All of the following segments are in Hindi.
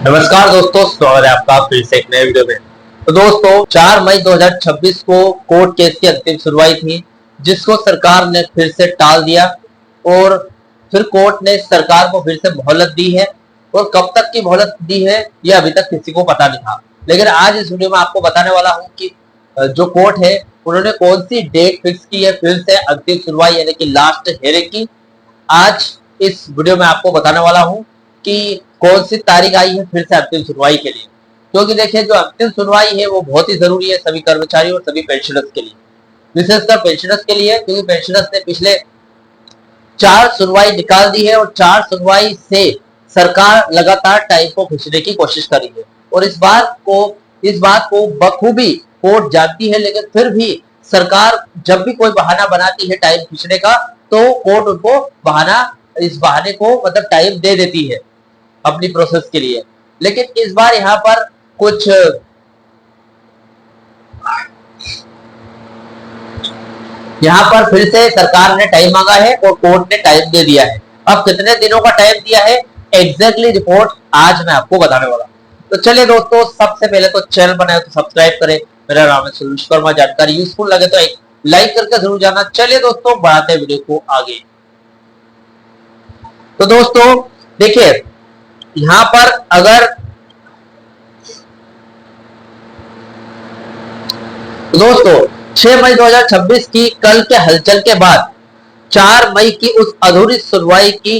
नमस्कार दोस्तों, स्वागत है आपका फिर से एक नए वीडियो में। तो दोस्तों 4 मई 2026 को कोर्ट केस की अंतिम सुनवाई थी, जिसको सरकार ने फिर से टाल दिया और फिर कोर्ट ने सरकार को फिर से मोहलत दी है। और कब तक की मोहलत दी है यह अभी तक किसी को पता नहीं था, लेकिन आज इस वीडियो में आपको बताने वाला हूं कि जो कोर्ट है उन्होंने कौन सी डेट फिक्स की है फिर से अंतिम सुनवाई यानी कि लास्ट हेयरिंग की। आज इस वीडियो में आपको बताने वाला हूं कि कौन सी तारीख आई है फिर से अंतिम सुनवाई के लिए। क्योंकि देखिए, जो अंतिम सुनवाई है वो बहुत ही जरूरी है सभी कर्मचारियों और सभी पेंशनर्स के लिए, विशेषकर पेंशनर्स के लिए, क्योंकि पेंशनर्स ने पिछले 4 सुनवाई निकाल दी है और 4 सुनवाई से सरकार लगातार टाइम को खींचने की कोशिश कर रही है। और इस बात को बखूबी कोर्ट जानती है, लेकिन फिर भी सरकार जब भी कोई बहाना बनाती है टाइम खींचने का, तो कोर्ट उनको इस बहाने को मतलब टाइम दे देती है अपनी प्रोसेस के लिए। लेकिन इस बार यहाँ पर कुछ यहाँ पर फिर से सरकार ने टाइम मांगा है और कोर्ट ने टाइम दे दिया है। अब कितने दिनों का टाइम दिया है एग्जैक्टली रिपोर्ट आज मैं आपको बताने वाला हूं। तो चलिए दोस्तों, सबसे पहले तो चैनल बनाए तो सब्सक्राइब करें। मेरा नाम है सुरेश वर्मा। जानकारी यूजफुल लगे तो एक लाइक करके जरूर जाना। चलिए दोस्तों, बढ़ाते वीडियो को आगे। तो दोस्तों देखिए, यहां पर अगर दोस्तों 6 मई 2026 की कल के हलचल के बाद 4 मई की उस अधूरी सुनवाई की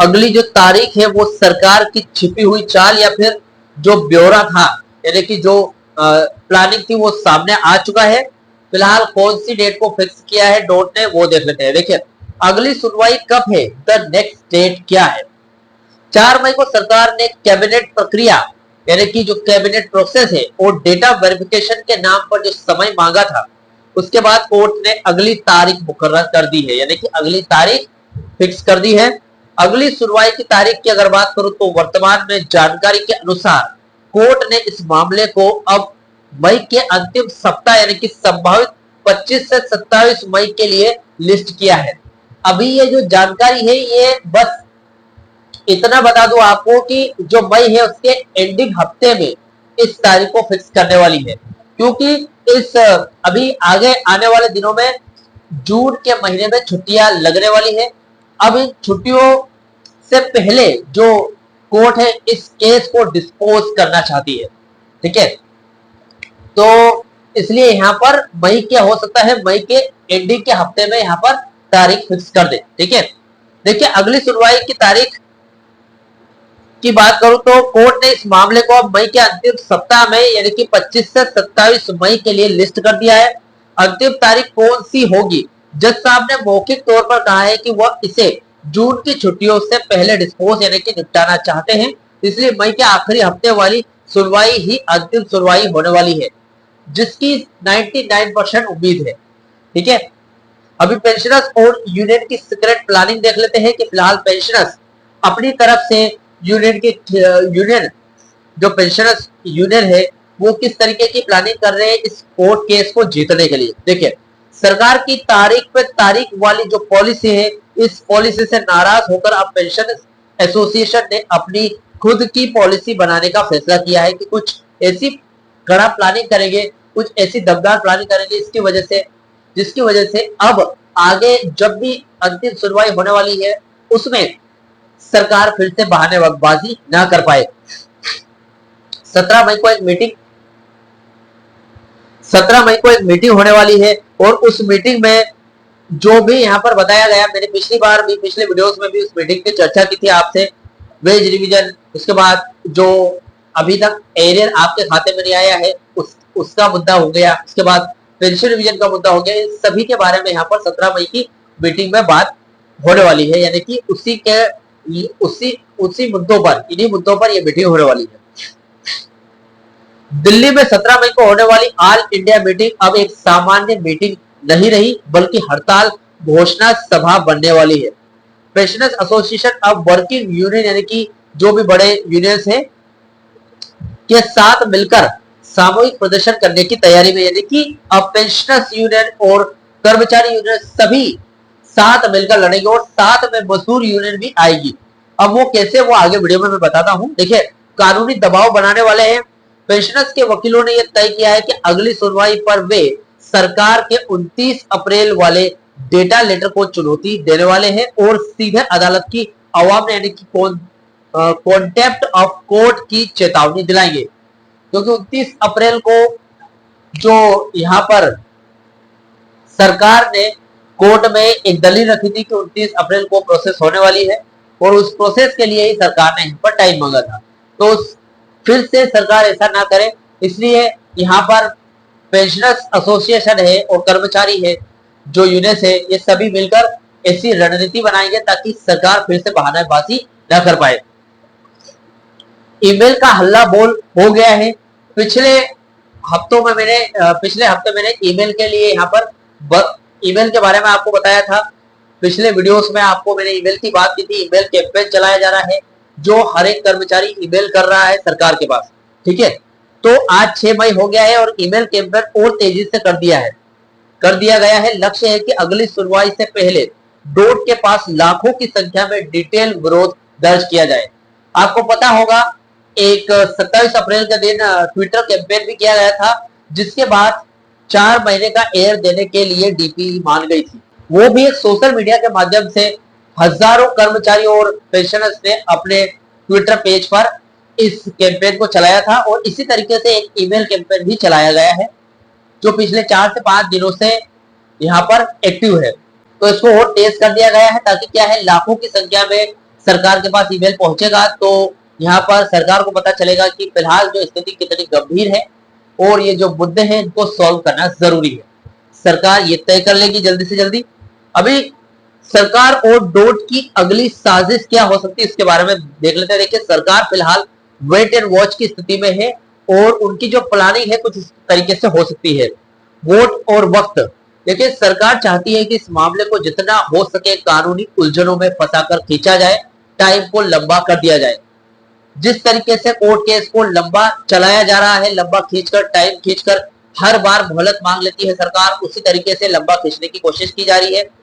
अगली जो तारीख है वो सरकार की छिपी हुई चाल या फिर जो ब्यौरा था यानी कि जो प्लानिंग थी वो सामने आ चुका है। फिलहाल कौन सी डेट को फिक्स किया है डोट ने वो देख लेते हैं। देखिए, अगली सुनवाई कब है, द नेक्स्ट डेट क्या है। 4 मई को सरकार ने कैबिनेट प्रक्रिया यानी कि जो कैबिनेट प्रोसेस है और डेटा वेरिफिकेशन के नाम पर जो समय मांगा था, उसके बाद कोर्ट ने अगली तारीख मुकर्रर कर दी है यानी कि अगली तारीख फिक्स कर दी है। अगली सुनवाई की तारीख की अगर बात करूं तो वर्तमान में जानकारी के अनुसार कोर्ट ने इस मामले को अब मई के अंतिम सप्ताह यानी कि संभावित 25 से 27 मई के लिए लिस्ट किया है। अभी ये जो जानकारी है ये बस इतना बता दूं आपको कि जो मई है उसके एंडिंग हफ्ते में इस तारीख को फिक्स करने वाली है, क्योंकि इस अभी आगे आने वाले दिनों में जून के महीने में छुट्टियां लगने वाली है। अब इन छुट्टियों से पहले जो कोर्ट है इस केस को डिस्पोज करना चाहती है, ठीक है। तो इसलिए यहाँ पर मई क्या हो सकता है, मई के एंडिंग के हफ्ते में यहाँ पर तारीख फिक्स कर दे, ठीक है। देखिए, अगली सुनवाई की तारीख की बात करूं तो कोर्ट ने इस मामले को अब मई के अंतिम सप्ताह में यानी कि 25 से 27 मई के लिए लिस्ट कर दिया है। अंतिम तारीख कौन सी होगी, जज साहब ने मौखिक तौर पर कहा है कि वह इसे जून की छुट्टियों से पहले डिस्पोज यानी कि निपटाना चाहते हैं, इसलिए मई के आखिरी हफ्ते वाली सुनवाई ही अंतिम सुनवाई होने वाली है, जिसकी 99% उम्मीद है, ठीक है। अभी पेंशनर्स और यूनियन की सीक्रेट प्लानिंग देख लेते हैं कि फिलहाल पेंशनर्स अपनी तरफ से यूनियन जो पेंशनर्स यूनियन है वो किस तरीके की प्लानिंग कर रहे हैं इस कोर्ट केस को जीतने के लिए। देखिए, सरकार की तारीख पे तारीख वाली जो पॉलिसी है, इस पॉलिसी से नाराज होकर अब पेंशन एसोसिएशन ने अपनी खुद की पॉलिसी बनाने का फैसला किया है कि कुछ ऐसी कड़ा प्लानिंग करेंगे, कुछ ऐसी दमदार प्लानिंग करेंगे जिसकी वजह से अब आगे जब भी अंतिम सुनवाई होने वाली है उसमें सरकार फिर से बहानेबाजी ना कर पाए। 17 मई को एक मीटिंग होने वाली है और उस मीटिंग में जो भी यहाँ पर बताया गया, मैंने पिछले वीडियोस में भी उस मीटिंग की चर्चा की थी आपसे। वेज रिवीजन, उसके बाद जो अभी तक एरियर आपके खाते में नहीं आया है उसका मुद्दा हो गया, उसके बाद पेंशन रिवीजन का मुद्दा हो गया। इन सभी के बारे में यहाँ पर 17 मई की मीटिंग में बात होने वाली है, यानी कि उसी मुद्दों पर, इन्हीं मुद्दों पर यह मीटिंग होने वाली है। दिल्ली में 17 मई को होने वाली ऑल इंडिया मीटिंग अब एक सामान्य मीटिंग नहीं रही बल्कि हड़ताल घोषणा सभा बनने वाली है। पेंशनर्स एसोसिएशन अब वर्किंग यूनियन यानी कि जो भी बड़े यूनियंस हैं के साथ मिलकर सामूहिक प्रदर्शन करने की तैयारी में, यानी कि अब पेंशनर्स यूनियन और कर्मचारी यूनियन सभी साथ मिलकर लड़ेंगे और साथ में मजदूर यूनियन भी आएगी। अब वो कैसे, वो आगे वीडियो में मैं बताता हूं। देखिए, कानूनी दबाव बनाने वाले हैं। पेंशनर्स के वकीलों ने यह तय किया है कि अगली सुनवाई पर वे सरकार के 29 अप्रैल वाले डेटा लेटर को चुनौती देने वाले हैं और सीधे अदालत की अवाम ने यानी कि कॉन्टेम्प्ट ऑफ कोर्ट की चेतावनी दिलाएंगे, क्योंकि 29 अप्रैल को जो यहाँ पर सरकार ने कोर्ट में एक दलील रखी थी कि 29 अप्रैल को प्रोसेस होने वाली है और उस प्रोसेस के लिए ही सरकार ने यहाँ पर टाइम मांगा था। तो फिर से सरकार ऐसा ना करे, इसलिए यहाँ पर पेंशनर्स एसोसिएशन है और कर्मचारी है जो यूनियन है, ये सभी मिलकर ऐसी रणनीति बनाएंगे ताकि सरकार फिर से बहानाबाजी न कर पाए। ईमेल का हल्ला बोल हो गया है। पिछले हफ्ते मैंने ईमेल के लिए यहाँ पर ईमेल के बारे में आपको बताया था। पिछले वीडियोस में आपको मैंने ईमेल की बात की थी। ईमेल कैंपेन चलाया जा रहा है जो हर एक कर्मचारी ईमेल कर रहा है सरकार के पास, ठीक है। तो आज 6 मई हो गया है और ईमेल कैंपेन और तेजी से कर दिया गया है। लक्ष्य है कि अगली सुनवाई से पहले डोट के पास लाखों की संख्या में डिटेल विरोध दर्ज किया जाए। आपको पता होगा एक 27 अप्रैल के दिन ट्विटर कैंपेन भी किया गया था, जिसके बाद 4 महीने का एयर देने के लिए डीपी मान गई थी। वो भी एक सोशल मीडिया के माध्यम से हजारों कर्मचारी और पेंशनर्स ने अपने ट्विटर पेज पर इस कैंपेन को चलाया था और इसी तरीके से एक ईमेल कैंपेन भी चलाया गया है जो पिछले 4 से 5 दिनों से यहाँ पर एक्टिव है। तो इसको और तेज कर दिया गया है ताकि क्या है, लाखों की संख्या में सरकार के पास ईमेल पहुंचेगा तो यहाँ पर सरकार को पता चलेगा कि फिलहाल जो स्थिति कितनी गंभीर है और ये जो मुद्दे हैं इनको सॉल्व करना जरूरी है। सरकार ये तय कर लेगी जल्दी से जल्दी। अभी सरकार और डोट की अगली साजिश क्या हो सकती है इसके बारे में देख लेते हैं। देखिए, सरकार फिलहाल वेट एंड वॉच की स्थिति में है और उनकी जो प्लानिंग है कुछ इस तरीके से हो सकती है। वोट और वक्त, देखिए सरकार चाहती है कि इस मामले को जितना हो सके कानूनी उलझनों में फंसाकर खींचा जाए, टाइम को लंबा कर दिया जाए। जिस तरीके से कोर्ट केस को लंबा चलाया जा रहा है, लंबा खींचकर, टाइम खींचकर हर बार मोहलत मांग लेती है सरकार, उसी तरीके से लंबा खींचने की कोशिश की जा रही है।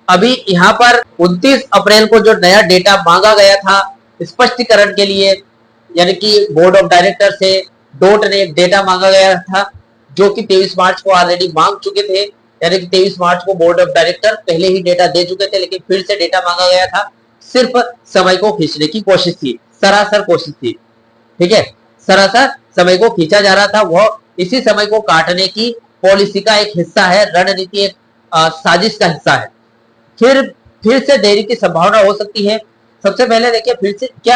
अभी यहाँ पर 29 अप्रैल को जो नया डेटा मांगा गया था स्पष्टीकरण के लिए, यानी कि बोर्ड ऑफ डायरेक्टर से डोट ने एक डेटा मांगा गया था जो कि 23 मार्च को ऑलरेडी मांग चुके थे, यानी कि 23 मार्च को बोर्ड ऑफ डायरेक्टर पहले ही डेटा दे चुके थे, लेकिन फिर से डेटा मांगा गया था। सिर्फ समय को खींचने की कोशिश थी, सरासर कोशिश थी, ठीक है, सरासर समय को खींचा जा रहा था। वह इसी समय को काटने की पॉलिसी का एक हिस्सा है, रणनीति एक साजिश का हिस्सा है। फिर से देरी की संभावना हो सकती है। सबसे पहले देखिए,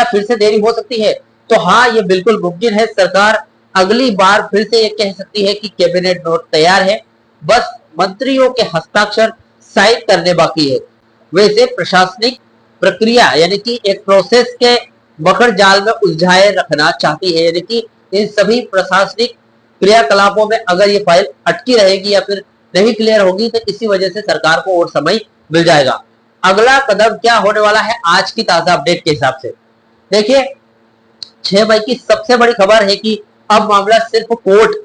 फिर से देरी हो सकती है, तो हाँ, ये बिल्कुल मुमकिन है। सरकार अगली बार फिर से ये कह सकती है कि कैबिनेट नोट तैयार है, बस मंत्रियों के हस्ताक्षर साइन करने बाकी है। वैसे प्रशासनिक प्रक्रिया यानी कि एक प्रोसेस के मकर जाल में उलझाए रखना चाहती है, यानी कि इन सभी प्रशासनिक क्रियाकलापों में अगर ये फाइल अटकी रहेगी या फिर नहीं क्लियर होगी तो इसी वजह से सरकार को और समय मिल जाएगा। अगला कदम क्या होने वाला है आज की ताजा अपडेट के हिसाब से, देखिए 6 मई की सबसे बड़ी खबर है कि अब मामला सिर्फ कोर्ट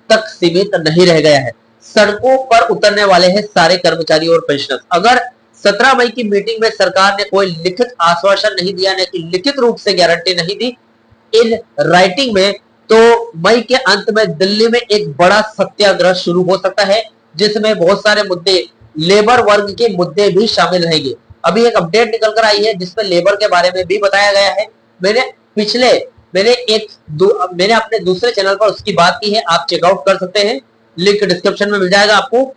तक सीमित नहीं रह गया है, सड़कों पर उतरने वाले हैं सारे कर्मचारी और पेंशनर्स। अगर 17 मई की मीटिंग में सरकार ने कोई लिखित आश्वासन नहीं दिया, न कि लिखित रूप से गारंटी नहीं दी इन राइटिंग में, तो मई के अंत में दिल्ली में एक बड़ा सत्याग्रह शुरू हो सकता है जिसमें बहुत सारे मुद्दे, लेबर वर्ग के मुद्दे भी शामिल रहेंगे। अभी एक अपडेट निकल कर आई है जिसमें लेबर के बारे में भी बताया गया है। मैंने अपने दूसरे चैनल पर उसकी बात की है, आप चेकआउट कर सकते हैं, लिंक डिस्क्रिप्शन में मिल जाएगा आपको।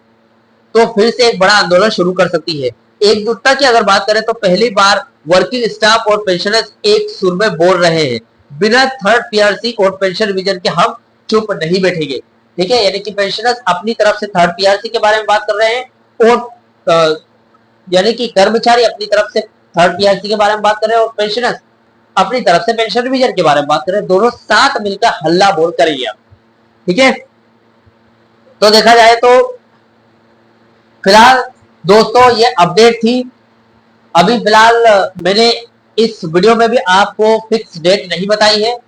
तो फिर से एक बड़ा आंदोलन शुरू कर सकती है। एकजुटता की अगर बात करें तो पहली बार वर्किंग स्टाफ और पेंशनर्स एक सुर में बोल रहे हैं, बिना थर्ड पीआरसी और पेंशन रिवीजन के हम चुप नहीं बैठेंगे, ठीक है। यानी कि पेंशनर्स अपनी तरफ से थर्ड पीआरसी के बारे में बात कर रहे हैं और यानी कि कर्मचारी अपनी तरफ से थर्ड पीआरसी के बारे में बात कर रहे हैं और पेंशनर्स अपनी तरफ से पेंशन रिवीजन के बारे में बात कर रहे हैं। दोनों साथ मिलकर हल्ला बोल करेंगे, ठीक है। तो देखा जाए तो फिलहाल दोस्तों ये अपडेट थी। अभी फिलहाल मैंने इस वीडियो में भी आपको फिक्स डेट नहीं बताई है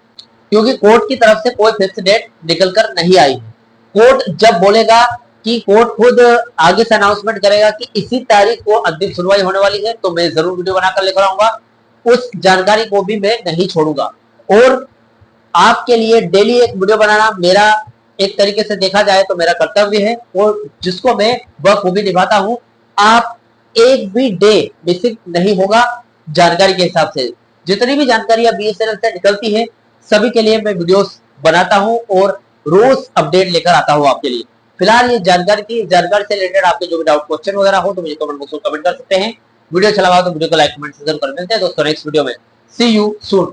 क्योंकि कोर्ट की तरफ से कोई फिक्स डेट निकल कर नहीं आई है। कोर्ट जब बोलेगा कि कोर्ट खुद आगे से अनाउंसमेंट करेगा कि इसी तारीख को अंतिम सुनवाई होने वाली है, तो मैं जरूर वीडियो बनाकर लेकर आऊंगा, उस जानकारी को भी मैं नहीं छोड़ूंगा। और आपके लिए डेली एक वीडियो बनाना मेरा एक तरीके से देखा जाए तो मेरा कर्तव्य है, और जिसको मैं बखूबी निभाता हूं। आप एक भी डे मिसिंग नहीं होगा जानकारी के हिसाब से। जितनी भी जानकारियां बीएसएनएल से निकलती है सभी के लिए मैं वीडियोस बनाता हूं और रोज अपडेट लेकर आता हूं आपके लिए। फिलहाल ये जानकारी से रिलेटेड आपके जो भी डाउट क्वेश्चन वगैरह हो तो मुझे कमेंट बॉक्स में कमेंट कर सकते हैं। वीडियो अच्छा लगा तो वीडियो को लाइक कमेंट जरूर कर। मिलते हैं दोस्तों नेक्स्ट वीडियो में। सी यू सून।